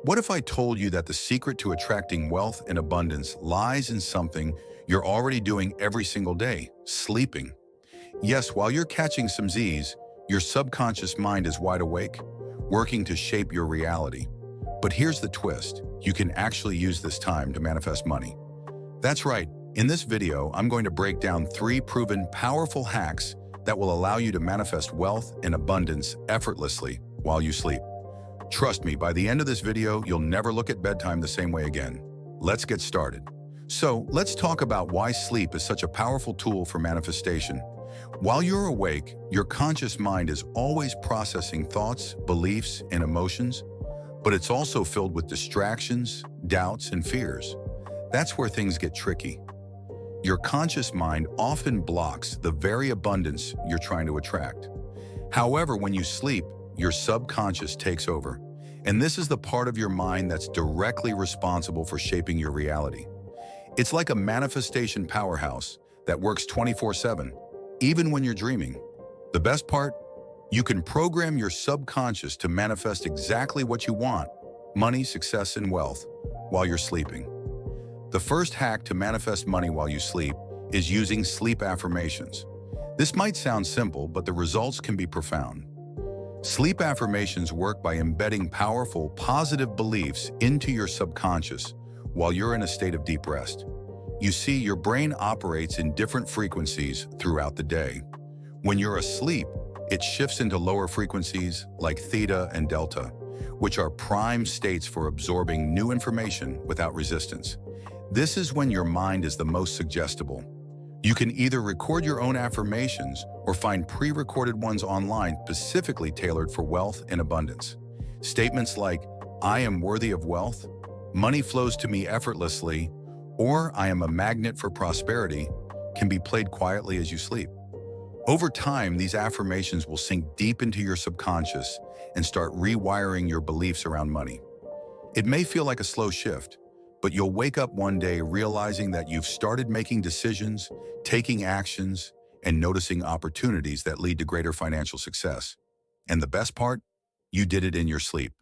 What if I told you that the secret to attracting wealth and abundance lies in something you're already doing every single day, sleeping? Yes, while you're catching some Z's, your subconscious mind is wide awake, working to shape your reality. But here's the twist. You can actually use this time to manifest money. That's right. In this video, I'm going to break down 3 proven powerful hacks that will allow you to manifest wealth and abundance effortlessly while you sleep. Trust me, by the end of this video, you'll never look at bedtime the same way again. Let's get started. So, let's talk about why sleep is such a powerful tool for manifestation. While you're awake, your conscious mind is always processing thoughts, beliefs, and emotions, but it's also filled with distractions, doubts, and fears. That's where things get tricky. Your conscious mind often blocks the very abundance you're trying to attract. However, when you sleep, your subconscious takes over, and this is the part of your mind that's directly responsible for shaping your reality. It's like a manifestation powerhouse that works 24/7, even when you're dreaming. The best part? You can program your subconscious to manifest exactly what you want, money, success, and wealth, while you're sleeping. The first hack to manifest money while you sleep is using sleep affirmations. This might sound simple, but the results can be profound. Sleep affirmations work by embedding powerful, positive beliefs into your subconscious while you're in a state of deep rest. You see, your brain operates in different frequencies throughout the day. When you're asleep, it shifts into lower frequencies like theta and delta, which are prime states for absorbing new information without resistance. This is when your mind is the most suggestible. You can either record your own affirmations or find pre-recorded ones online specifically tailored for wealth and abundance. Statements like, "I am worthy of wealth," "Money flows to me effortlessly," or "I am a magnet for prosperity" can be played quietly as you sleep. Over time, these affirmations will sink deep into your subconscious and start rewiring your beliefs around money. It may feel like a slow shift, but you'll wake up one day realizing that you've started making decisions, taking actions, and noticing opportunities that lead to greater financial success. And the best part? You did it in your sleep.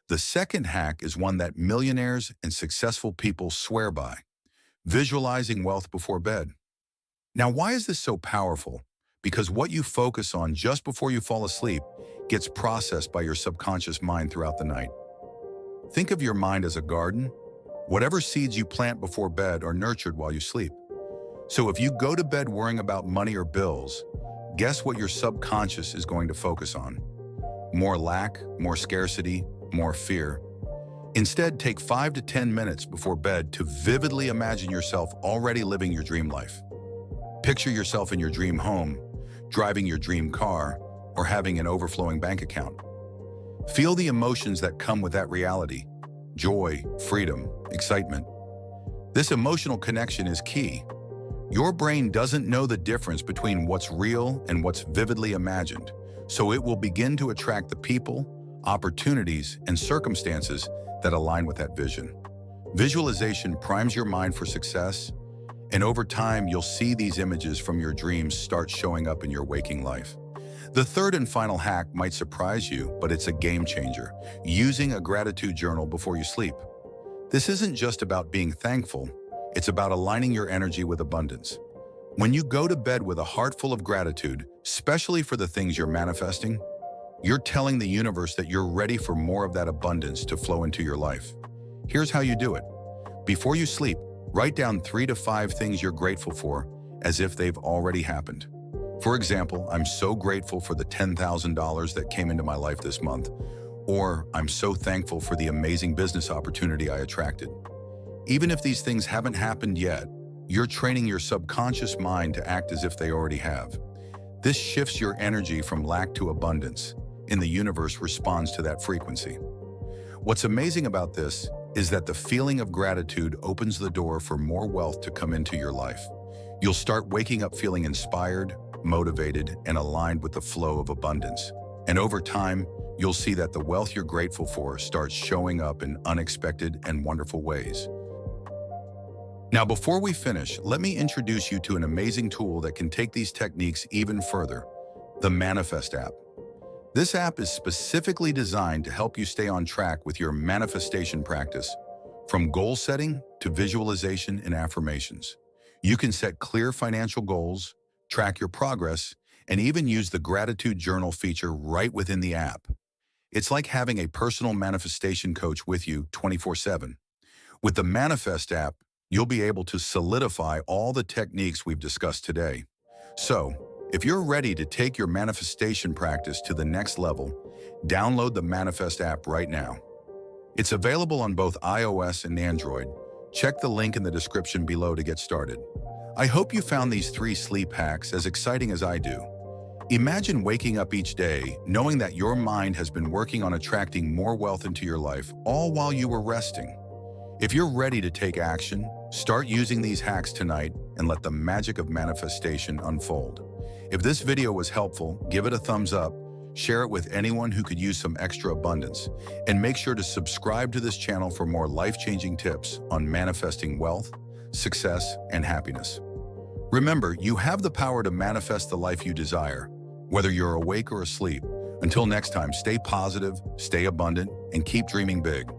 The second hack is one that millionaires and successful people swear by: visualizing wealth before bed. Now, why is this so powerful? Because what you focus on just before you fall asleep gets processed by your subconscious mind throughout the night. Think of your mind as a garden. Whatever seeds you plant before bed are nurtured while you sleep. So if you go to bed worrying about money or bills, guess what your subconscious is going to focus on? More lack, more scarcity, more fear. Instead, take 5 to 10 minutes before bed to vividly imagine yourself already living your dream life. Picture yourself in your dream home, driving your dream car, or having an overflowing bank account. Feel the emotions that come with that reality: joy, freedom, excitement. This emotional connection is key. Your brain doesn't know the difference between what's real and what's vividly imagined, so it will begin to attract the people, opportunities, and circumstances that align with that vision. Visualization primes your mind for success, and over time, you'll see these images from your dreams start showing up in your waking life. The third and final hack might surprise you, but it's a game changer: using a gratitude journal before you sleep. This isn't just about being thankful, it's about aligning your energy with abundance. When you go to bed with a heart full of gratitude, especially for the things you're manifesting, you're telling the universe that you're ready for more of that abundance to flow into your life. Here's how you do it. Before you sleep, write down 3 to 5 things you're grateful for as if they've already happened. For example, "I'm so grateful for the $10,000 that came into my life this month," or "I'm so thankful for the amazing business opportunity I attracted." Even if these things haven't happened yet, you're training your subconscious mind to act as if they already have. This shifts your energy from lack to abundance, and the universe responds to that frequency. What's amazing about this is that the feeling of gratitude opens the door for more wealth to come into your life. You'll start waking up feeling inspired, motivated, and aligned with the flow of abundance. And over time, you'll see that the wealth you're grateful for starts showing up in unexpected and wonderful ways. Now, before we finish, let me introduce you to an amazing tool that can take these techniques even further: the Manifest app. This app is specifically designed to help you stay on track with your manifestation practice, from goal setting to visualization and affirmations. You can set clear financial goals, track your progress, and even use the gratitude journal feature right within the app. It's like having a personal manifestation coach with you 24/7. With the Manifest app, you'll be able to solidify all the techniques we've discussed today. So, if you're ready to take your manifestation practice to the next level, download the Manifest app right now. It's available on both iOS and Android. Check the link in the description below to get started. I hope you found these 3 sleep hacks as exciting as I do. Imagine waking up each day knowing that your mind has been working on attracting more wealth into your life, all while you were resting. If you're ready to take action, start using these hacks tonight and let the magic of manifestation unfold. If this video was helpful, give it a thumbs up, share it with anyone who could use some extra abundance, and make sure to subscribe to this channel for more life-changing tips on manifesting wealth, success, and happiness. Remember, you have the power to manifest the life you desire, whether you're awake or asleep. Until next time, stay positive, stay abundant, and keep dreaming big.